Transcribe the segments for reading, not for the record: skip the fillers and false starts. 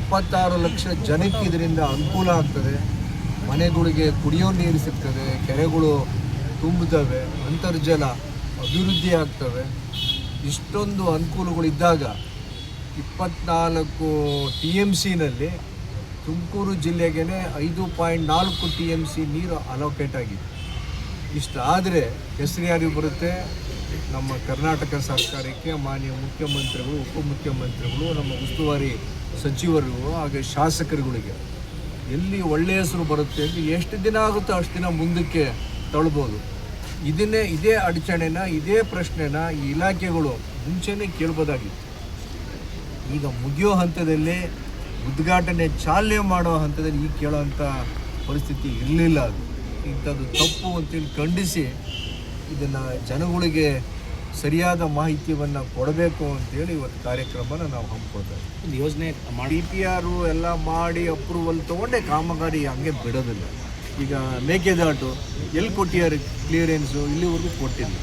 76 ಲಕ್ಷ ಜನಕ್ಕೆ ಇದರಿಂದ ಅನುಕೂಲ ಆಗ್ತದೆ. ಮನೆಗಳಿಗೆ ಕುಡಿಯೋ ನೀರು ಸಿಗ್ತದೆ, ಕೆರೆಗಳು ತುಂಬುತ್ತವೆ, ಅಂತರ್ಜಲ ಅಭಿವೃದ್ಧಿ ಆಗ್ತವೆ. ಇಷ್ಟೊಂದು ಅನುಕೂಲಗಳಿದ್ದಾಗ 24 TMCನಲ್ಲಿ ತುಮಕೂರು ಜಿಲ್ಲೆಗೆ 5.4 TMC ನೀರು ಅಲೋಕೇಟ್ ಆಗಿದೆ. ಇಷ್ಟಾದರೆ ಹೆಸರು ಯಾರಿಗೆ ಬರುತ್ತೆ? ನಮ್ಮ ಕರ್ನಾಟಕ ಸರ್ಕಾರಕ್ಕೆ, ಮಾನ್ಯ ಮುಖ್ಯಮಂತ್ರಿಗಳು, ಉಪಮುಖ್ಯಮಂತ್ರಿಗಳು, ನಮ್ಮ ಉಸ್ತುವಾರಿ ಸಚಿವರಿಗೂ ಹಾಗೆ ಶಾಸಕರುಗಳಿಗೆ ಎಲ್ಲಿ ಒಳ್ಳೆಯ ಹೆಸರು ಬರುತ್ತೆ ಅಂತ ಎಷ್ಟು ದಿನ ಆಗುತ್ತೋ ಅಷ್ಟು ದಿನ ಮುಂದಕ್ಕೆ ತಳ್ಬೋದು. ಇದೇ ಅಡಚಣೆನ, ಇದೇ ಪ್ರಶ್ನೆನ ಈ ಇಲಾಖೆಗಳು ಮುಂಚೆನೇ ಕೇಳ್ಬೋದಾಗಿತ್ತು. ಈಗ ಮುಗಿಯೋ ಹಂತದಲ್ಲಿ, ಉದ್ಘಾಟನೆ ಚಾಲನೆ ಮಾಡೋ ಹಂತದಲ್ಲಿ ಈಗ ಕೇಳೋವಂಥ ಪರಿಸ್ಥಿತಿ ಇರಲಿಲ್ಲ. ಅದು ಇಂಥದ್ದು ತಪ್ಪು ಅಂತೇಳಿ ಖಂಡಿಸಿ ಇದನ್ನು ಜನಗಳಿಗೆ ಸರಿಯಾದ ಮಾಹಿತಿಯನ್ನು ಕೊಡಬೇಕು ಅಂತೇಳಿ ಇವತ್ತು ಕಾರ್ಯಕ್ರಮನ ನಾವು ಹಮ್ಮಿಕೊಳ್ತಾ ಇದ್ದೀವಿ. ಯೋಜನೆ DPR ಎಲ್ಲ ಮಾಡಿ ಅಪ್ರೂವಲ್ ತೊಗೊಂಡೆ ಕಾಮಗಾರಿ ಹಂಗೆ ಬಿಡೋದಿಲ್ಲ. ಈಗ ಮೇಕೆದಾಟು ಎಲ್ಲಿ ಕೊಟ್ಟಿದ್ದಾರೆ ಕ್ಲಿಯರೆನ್ಸು? ಇಲ್ಲಿವರೆಗೂ ಕೊಟ್ಟಿಲ್ಲ.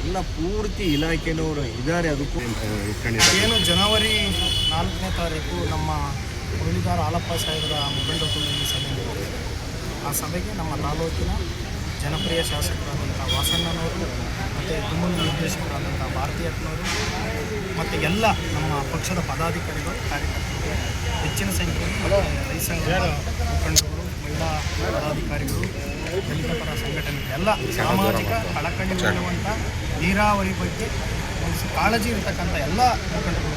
ಎಲ್ಲ ಪೂರ್ತಿ ಇಲಾಖೆನವರು ಇದ್ದಾರೆ. ಅದಕ್ಕೂ ಏನು ಜನವರಿ 4ನೇ ತಾರೀಕು ನಮ್ಮ ಮುರಳೀಧರ ಹಾಲಪ್ಪ ಸಾಹೇಬರ ಮುಖಂಡತ್ವದಲ್ಲಿ ಸಭೆ ನಡೆದಿದೆ. ಆ ಸಭೆಗೆ ನಮ್ಮ ತಾಲೂಕಿನ ಜನಪ್ರಿಯ ಶಾಸಕರಾದಂಥ ವಾಸಣ್ಣನವರು ಮತ್ತು ತುಮೂರು ನಿರ್ದೇಶಕರಾದಂಥ ಭಾರತೀಯಪ್ಪನವರು ಮತ್ತು ಎಲ್ಲ ನಮ್ಮ ಪಕ್ಷದ ಪದಾಧಿಕಾರಿಗಳು, ಕಾರ್ಯಕರ್ತರು, ಹೆಚ್ಚಿನ ಸಂಖ್ಯೆಯಲ್ಲಿ ರೈತ ಸಂಘದ ಮುಖಂಡರು, ಮಹಿಳಾ ಪದಾಧಿಕಾರಿಗಳು, ದಲಿತ ಪರ ಸಂಘಟನೆಗಳು, ಎಲ್ಲ ಸಾಮಾಜಿಕ ಕಳಕಳಿ ಉಳ್ಳುವಂಥ ನೀರಾವರಿ ಬಗ್ಗೆ ಕಾಳಜಿ ಇರತಕ್ಕಂಥ ಎಲ್ಲ ಮುಖಂಡರು